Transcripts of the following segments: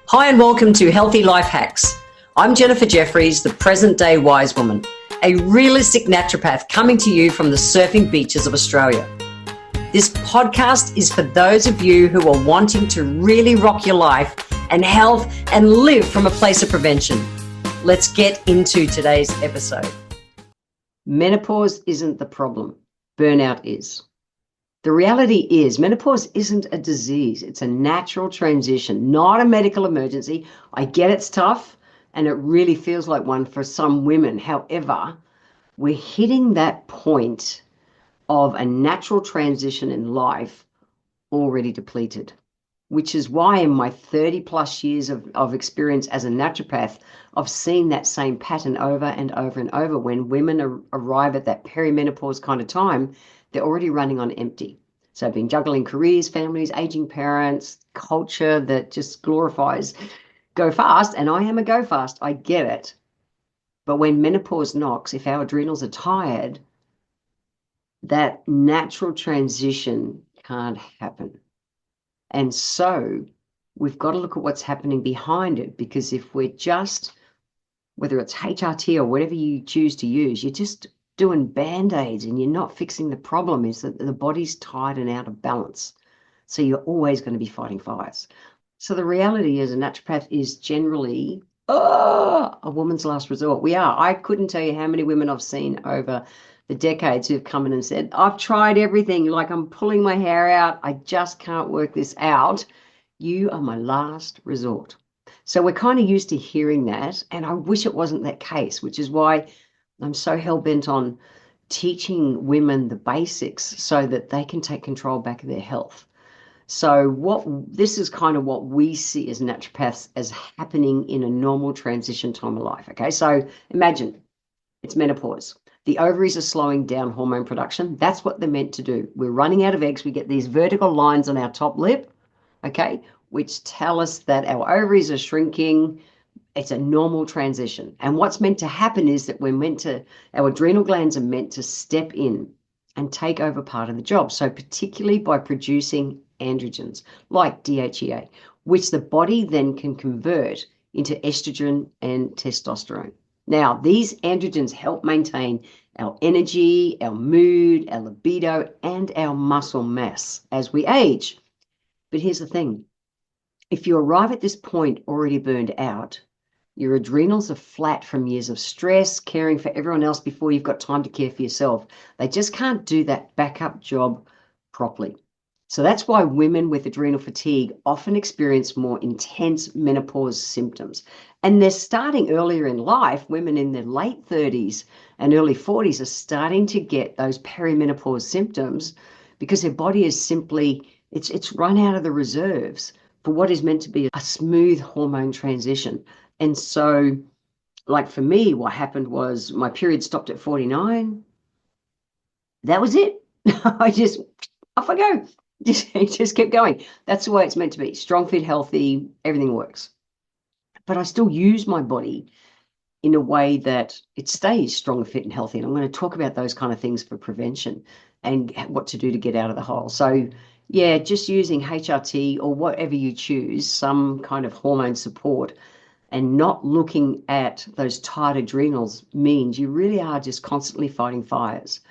Hi and welcome to Healthy Life Hacks. I'm Jefferies, the present day wise woman, a realistic naturopath coming to you from the surfing beaches of Australia. This podcast is for those of you who are wanting to really rock your life and health and live from a place of prevention. Let's get into today's episode. Menopause isn't the problem. Burnout is. The reality is menopause isn't a disease. It's a natural transition, not a medical emergency. I get it's tough and it really feels like one for some women. However, we're hitting that point of a natural transition in life already depleted, which is why in my 30 plus years of experience as a naturopath, I've seen that same pattern over and over and over. When women arrive at that perimenopause kind of time, they're already running on empty. So I've been juggling careers, families, aging parents, culture that just glorifies go fast. And I am a go fast. I get it. But when menopause knocks, if our adrenals are tired, that natural transition can't happen. And so we've got to look at what's happening behind it, because if we're just, whether it's HRT or whatever you choose to use, you're just doing band-aids and you're not fixing the problem, is that the body's tired and out of balance. So you're always going to be fighting fires. So the reality is a naturopath is generally a woman's last resort. We are. I couldn't tell you how many women I've seen over the decades who've come in and said, I've tried everything, like I'm pulling my hair out, I just can't work this out. You are my last resort. So we're kind of used to hearing that, and I wish it wasn't that case, which is why I'm so hell-bent on teaching women the basics so that they can take control back of their health. So this is kind of what we see as naturopaths as happening in a normal transition time of life. Okay, so imagine it's menopause. The ovaries are slowing down hormone production. That's what they're meant to do. We're running out of eggs. We get these vertical lines on our top lip, okay, which tell us that our ovaries are shrinking. It's a normal transition. And what's meant to happen is that our adrenal glands are meant to step in and take over part of the job. So particularly by producing androgens like DHEA, which the body then can convert into estrogen and testosterone. Now, these androgens help maintain our energy, our mood, our libido, and our muscle mass as we age. But here's the thing. If you arrive at this point already burned out, your adrenals are flat from years of stress, caring for everyone else before you've got time to care for yourself. They just can't do that backup job properly. So that's why women with adrenal fatigue often experience more intense menopause symptoms. And they're starting earlier in life. Women in their late 30s and early 40s are starting to get those perimenopause symptoms because their body is simply, it's run out of the reserves for what is meant to be a smooth hormone transition. And so, like for me, what happened was my period stopped at 49. That was it. Off I go. Just kept going. That's the way it's meant to be. Strong, fit, healthy, everything works. But I still use my body in a way that it stays strong, fit, and healthy. And I'm going to talk about those kind of things for prevention and what to do to get out of the hole. So, yeah, just using HRT or whatever you choose, some kind of hormone support, and not looking at those tight adrenals means you really are just constantly fighting fires.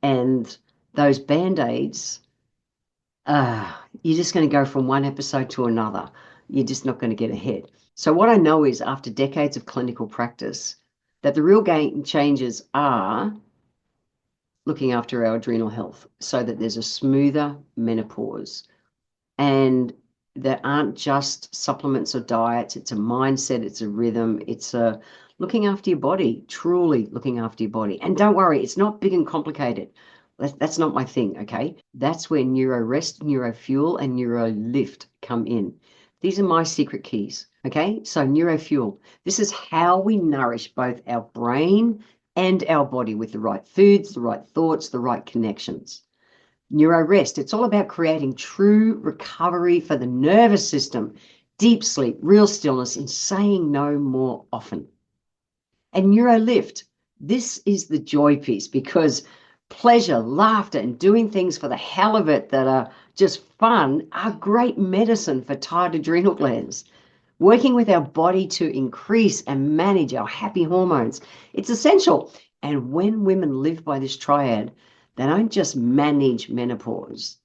And those band-aids, you're just going to go from one episode to another. You're just not going to get ahead. So what I know is, after decades of clinical practice, that the real game changes are looking after our adrenal health so that there's a smoother menopause. And that aren't just supplements or diets. It's a mindset, it's a rhythm, it's a looking after your body, truly looking after your body. And don't worry, it's not big and complicated. That's not my thing, okay? That's where neuro rest, neuro fuel, and neuro lift come in. These are my secret keys, okay? So neuro fuel, this is how we nourish both our brain and our body with the right foods, the right thoughts, the right connections. Neuro rest, it's all about creating true recovery for the nervous system, deep sleep, real stillness, and saying no more often. And neuro lift, this is the joy piece, because pleasure, laughter, and doing things for the hell of it that are just fun are great medicine for tired adrenal glands. working with our body to increase and manage our happy hormones. It's essential. And when women live by this triad, they don't just manage menopause,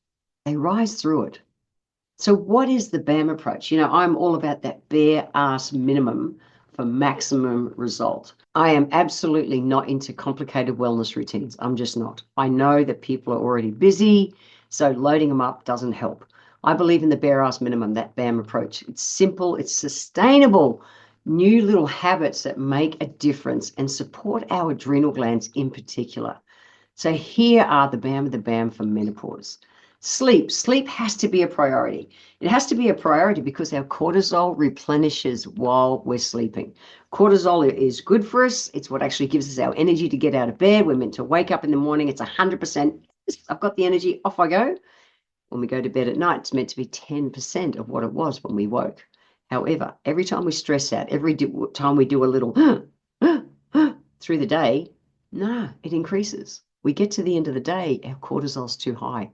they rise through it. So what is the BAM approach? I'm all about that bare ass minimum for maximum result. I am absolutely not into complicated wellness routines. I'm just not. I know that people are already busy, so loading them up doesn't help. I believe in the bare ass minimum, that BAM approach. It's simple, it's sustainable, new little habits that make a difference and support our adrenal glands in particular. So here are the BAM of the BAM for menopause. Sleep. Sleep has to be a priority. It has to be a priority because our cortisol replenishes while we're sleeping. Cortisol is good for us. It's what actually gives us our energy to get out of bed. We're meant to wake up in the morning. It's 100%. I've got the energy. Off I go. When we go to bed at night, it's meant to be 10% of what it was when we woke. However, every time we stress out, every time we do a little through the day, it increases. We get to the end of the day, our cortisol's too high.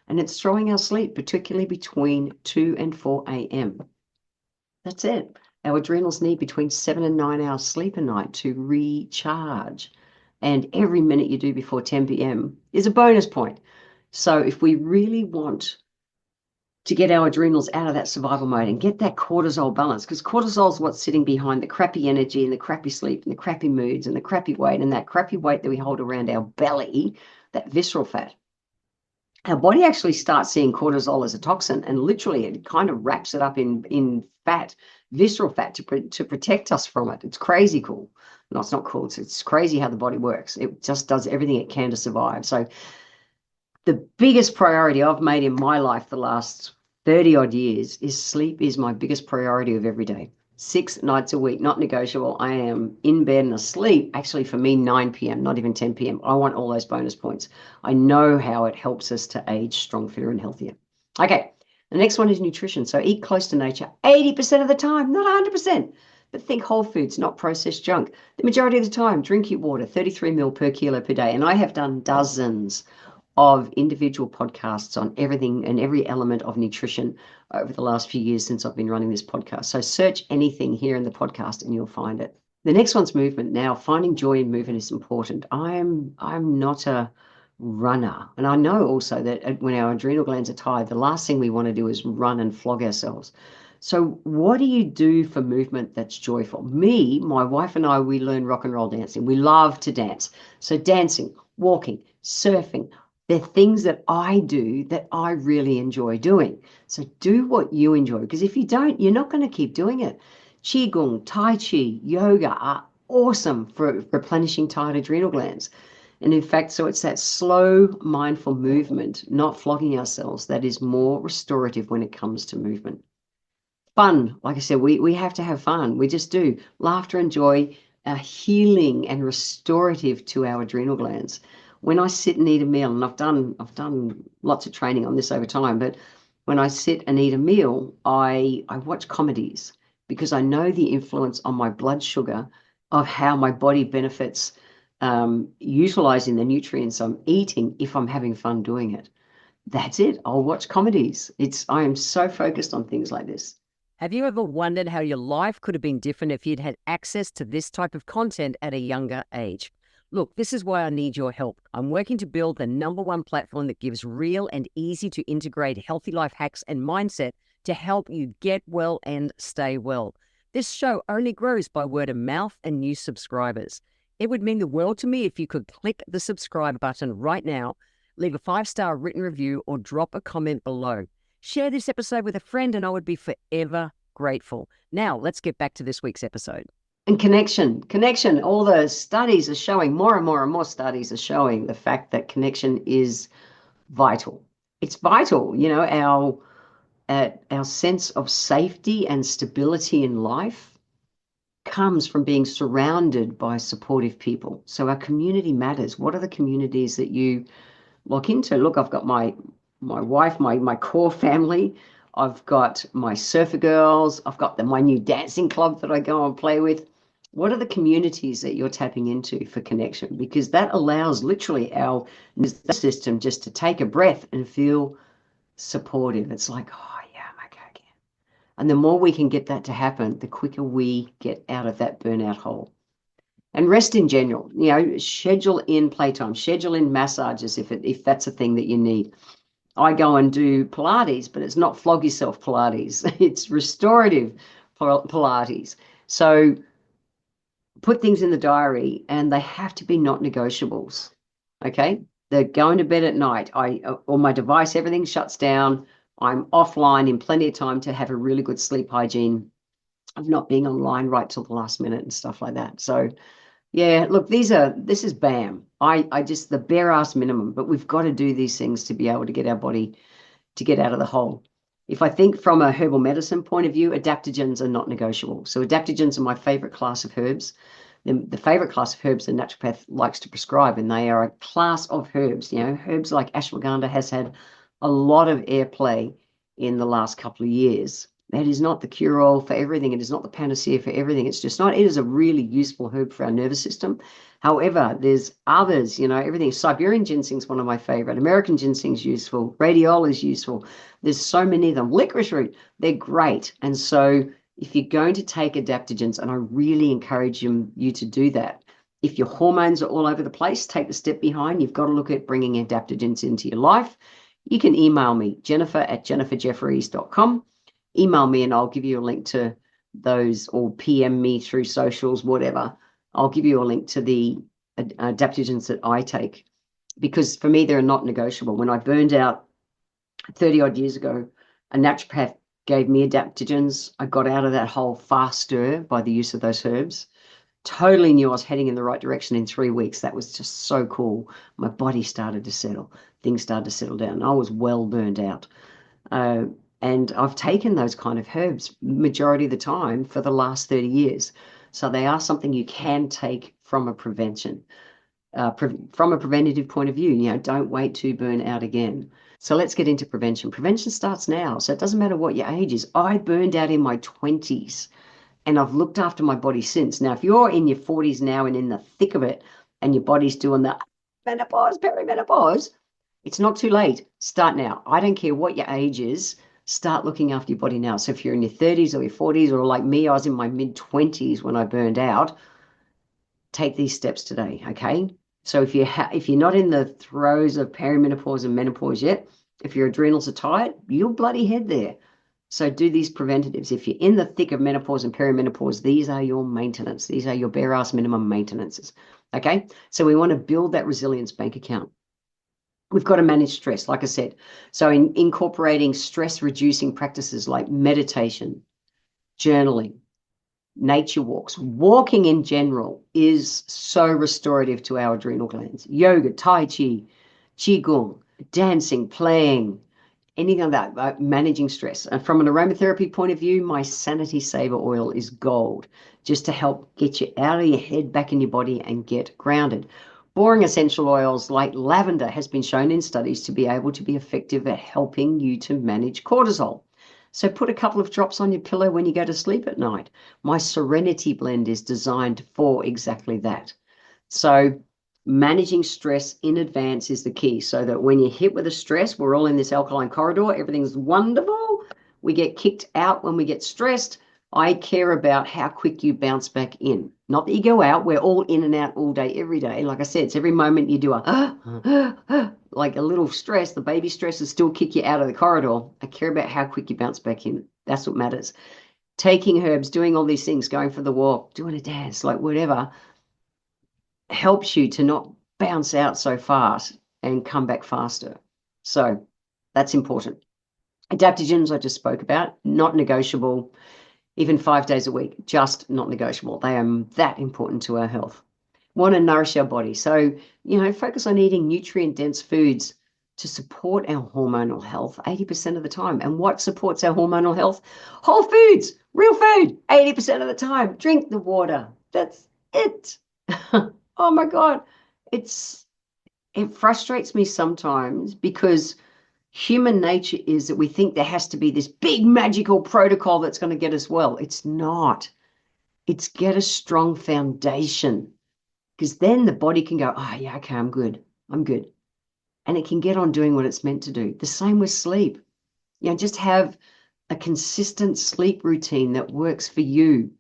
And it's throwing our sleep, particularly between 2 and 4 a.m. That's it. Our adrenals need between 7 and 9 hours sleep a night to recharge. And every minute you do before 10 p.m. is a bonus point. So if we really want to get our adrenals out of that survival mode and get that cortisol balance, because cortisol is what's sitting behind the crappy energy and the crappy sleep and the crappy moods and the crappy weight and that crappy weight that we hold around our belly, that visceral fat. Our body actually starts seeing cortisol as a toxin, and literally it kind of wraps it up in fat, visceral fat, to protect us from it. It's crazy cool. No, it's not cool. It's crazy how the body works. It just does everything it can to survive. So the biggest priority I've made in my life the last 30 odd years is sleep is my biggest priority of every day. 6 nights a week, not negotiable. I am in bed and asleep, actually for me, 9 p.m., not even 10 p.m. I want all those bonus points. I know how it helps us to age strong, fitter, and healthier. Okay, the next one is nutrition. So eat close to nature 80% of the time, not 100%. But think whole foods, not processed junk. The majority of the time, drink your water, 33 ml per kilo per day. And I have done dozens of individual podcasts on everything and every element of nutrition over the last few years since I've been running this podcast. So search anything here in the podcast and you'll find it. The next one's movement. Now, finding joy in movement is important. I'm not a runner. And I know also that when our adrenal glands are tired, the last thing we want to do is run and flog ourselves. So what do you do for movement that's joyful? Me, my wife and I, we learn rock and roll dancing. We love to dance. So dancing, walking, surfing, they're things that I do that I really enjoy doing. So do what you enjoy, because if you don't, you're not going to keep doing it. Qigong, Tai Chi, yoga are awesome for replenishing tired adrenal glands. And in fact, so it's that slow, mindful movement, not flogging ourselves, that is more restorative when it comes to movement. Fun, like I said, we have to have fun. We just do. Laughter and joy are healing and restorative to our adrenal glands. When I sit and eat a meal, and I've done lots of training on this over time, but when I sit and eat a meal, I watch comedies because I know the influence on my blood sugar of how my body benefits utilizing the nutrients I'm eating if I'm having fun doing it. That's it. I'll watch comedies. I am so focused on things like this. Have you ever wondered how your life could have been different if you'd had access to this type of content at a younger age? Look, this is why I need your help. I'm working to build the #1 platform that gives real and easy to integrate healthy life hacks and mindset to help you get well and stay well. This show only grows by word of mouth and new subscribers. It would mean the world to me if you could click the subscribe button right now, leave a 5-star written review, or drop a comment below. Share this episode with a friend and I would be forever grateful. Now, let's get back to this week's episode. And connection, all the studies are showing, more and more studies are showing the fact that connection is vital. It's vital, our sense of safety and stability in life comes from being surrounded by supportive people. So our community matters. What are the communities that you look into? Look, I've got my wife, my core family. I've got my surfer girls. I've got my new dancing club that I go and play with. What are the communities that you're tapping into for connection? Because that allows literally our system just to take a breath and feel supportive. It's like, oh yeah, I'm okay again. And the more we can get that to happen, the quicker we get out of that burnout hole. And rest in general, schedule in playtime, schedule in massages if that's a thing that you need. I go and do Pilates, but it's not flog yourself Pilates. It's restorative Pilates. So put things in the diary, and they have to be not negotiables. Okay? They're going to bed at night. On my device, everything shuts down. I'm offline in plenty of time to have a really good sleep hygiene of not being online right till the last minute and stuff like that. So yeah, look, this is BAM. I just the bare ass minimum, but we've got to do these things to be able to get our body to get out of the hole. If I think from a herbal medicine point of view, adaptogens are not negotiable. So adaptogens are my favorite class of herbs. The favorite class of herbs the naturopath likes to prescribe, and they are a class of herbs. Herbs like ashwagandha has had a lot of airplay in the last couple of years. That is not the cure-all for everything. It is not the panacea for everything. It's just not. It is a really useful herb for our nervous system. However, there's others, everything. Siberian ginseng is one of my favorite. American ginseng is useful. Radiol is useful. There's so many of them. Licorice root, they're great. And so if you're going to take adaptogens, and I really encourage you to do that, if your hormones are all over the place, take the step behind. You've got to look at bringing adaptogens into your life. You can email me, jennifer@jenniferjefferies.com. Email me and I'll give you a link to those, or PM me through socials, whatever. I'll give you a link to the adaptogens that I take, because for me, they're not negotiable. When I burned out 30 odd years ago, a naturopath gave me adaptogens. I got out of that hole faster by the use of those herbs. Totally knew I was heading in the right direction in 3 weeks. That was just so cool. My body started to settle. Things started to settle down. I was well burned out. And I've taken those kind of herbs majority of the time for the last 30 years. So they are something you can take from a prevention, from a preventative point of view. Don't wait to burn out again. So let's get into prevention. Prevention starts now. So it doesn't matter what your age is. I burned out in my 20s, and I've looked after my body since. Now, if you're in your 40s now and in the thick of it, and your body's doing the menopause, perimenopause, it's not too late. Start now. I don't care what your age is. Start looking after your body now. So if you're in your 30s or your 40s, or like me, I was in my mid-20s when I burned out, take these steps today, okay? So if you're not in the throes of perimenopause and menopause yet, if your adrenals are tight, you'll bloody head there. So do these preventatives. If you're in the thick of menopause and perimenopause, these are your maintenance. These are your bare ass minimum maintenances, okay? So we want to build that resilience bank account. We've got to manage stress, like I said. So incorporating stress-reducing practices like meditation, journaling, nature walks. Walking in general is so restorative to our adrenal glands. Yoga, Tai Chi, Qigong, dancing, playing, anything like that, managing stress. And from an aromatherapy point of view, my Sanity Saver oil is gold, just to help get you out of your head, back in your body, and get grounded. Boring essential oils like lavender has been shown in studies to be able to be effective at helping you to manage cortisol. So put a couple of drops on your pillow when you go to sleep at night. My Serenity blend is designed for exactly that. So managing stress in advance is the key, so that when you're hit with a stress, we're all in this alkaline corridor, everything's wonderful. We get kicked out when we get stressed. I care about how quick you bounce back in. Not that you go out. We're all in and out all day, every day. Like I said, it's every moment you do like a little stress, the baby stresses still kick you out of the corridor. I care about how quick you bounce back in. That's what matters. Taking herbs, doing all these things, going for the walk, doing a dance, like whatever, helps you to not bounce out so fast and come back faster. So that's important. Adaptogens I just spoke about, not negotiable. Even 5 days a week, just not negotiable. They are that important to our health. Want to nourish our body. So, focus on eating nutrient-dense foods to support our hormonal health 80% of the time. And what supports our hormonal health? Whole foods, real food, 80% of the time. Drink the water. That's it. Oh my God. It frustrates me sometimes, because human nature is that we think there has to be this big magical protocol that's going to get us well. It's not. It's get a strong foundation, because then the body can go, oh yeah, okay, I'm good. And it can get on doing what it's meant to do. The same with sleep. Just have a consistent sleep routine that works for you.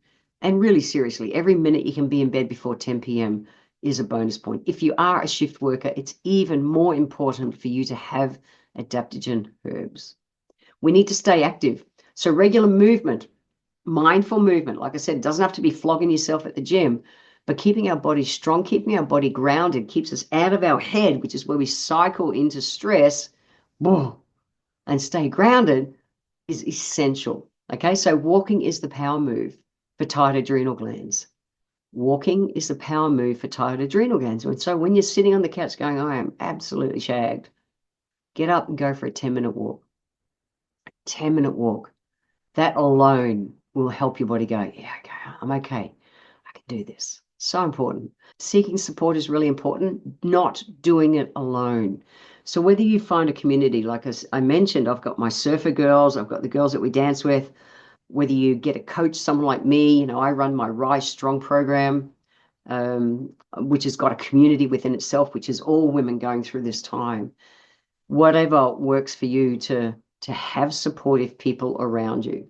And really seriously, every minute you can be in bed before 10 p.m. is a bonus point. If you are a shift worker, it's even more important for you to have adaptogen herbs. We need to stay active. So regular movement, mindful movement, like I said, it doesn't have to be flogging yourself at the gym, but keeping our body strong, keeping our body grounded, keeps us out of our head, which is where we cycle into stress, and stay grounded is essential. Okay, so walking is the power move for tight adrenal glands. Walking is the power move for tight adrenal glands. And so when you're sitting on the couch going, I am absolutely shagged, get up and go for a 10-minute walk. A 10-minute walk. That alone will help your body go, yeah, okay, I'm okay. I can do this. So important. Seeking support is really important, not doing it alone. So whether you find a community, like as I mentioned, I've got my surfer girls, I've got the girls that we dance with, whether you get a coach, someone like me, I run my Rise Strong program, which has got a community within itself, which is all women going through this time. Whatever works for you to have supportive people around you.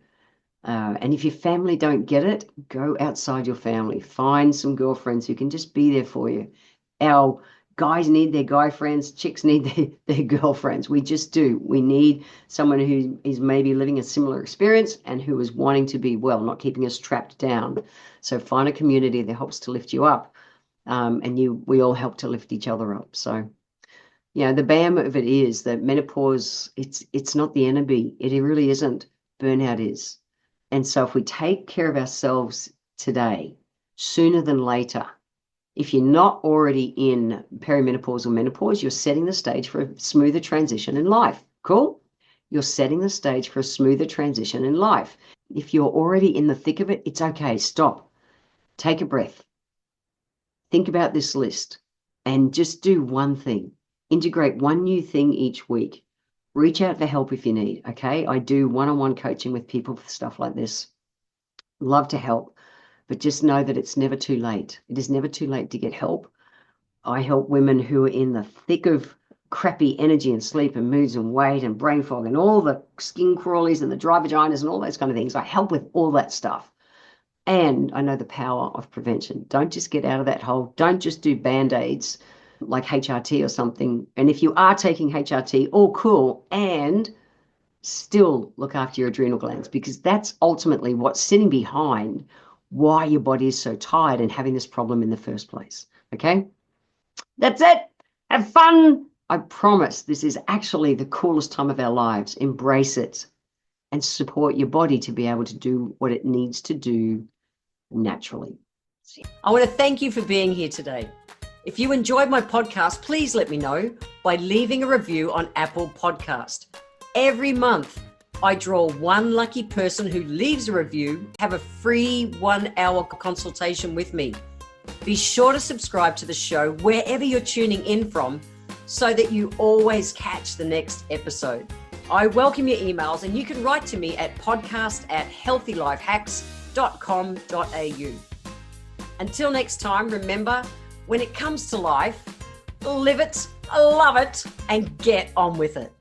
And if your family don't get it, go outside your family. Find some girlfriends who can just be there for you. Our guys need their guy friends. Chicks need their girlfriends. We just do. We need someone who is maybe living a similar experience and who is wanting to be well, not keeping us trapped down. So find a community that helps to lift you up. We all help to lift each other up. So, the BAM of it is that menopause, it's not the enemy. It really isn't. Burnout is. And so if we take care of ourselves today, sooner than later, if you're not already in perimenopause or menopause, you're setting the stage for a smoother transition in life. Cool? You're setting the stage for a smoother transition in life. If you're already in the thick of it, it's okay. Stop. Take a breath. Think about this list and just do one thing. Integrate one new thing each week. Reach out for help if you need, okay? I do one-on-one coaching with people for stuff like this. Love to help, but just know that it's never too late. It is never too late to get help. I help women who are in the thick of crappy energy and sleep and moods and weight and brain fog and all the skin crawlies and the dry vaginas and all those kind of things. I help with all that stuff. And I know the power of prevention. Don't just get out of that hole. Don't just do Band-Aids like HRT or something. And if you are taking HRT, all cool, and still look after your adrenal glands, because that's ultimately what's sitting behind why your body is so tired and having this problem in the first place. Okay? That's it. Have fun. I promise this is actually the coolest time of our lives. Embrace it and support your body to be able to do what it needs to do naturally. I want to thank you for being here today. If you enjoyed my podcast, please let me know by leaving a review on Apple Podcast. Every month, I draw one lucky person who leaves a review, have a free 1-hour consultation with me. Be sure to subscribe to the show wherever you're tuning in from so that you always catch the next episode. I welcome your emails, and you can write to me at podcast@healthylifehacks.com.au. Until next time, remember, when it comes to life, live it, love it, and get on with it.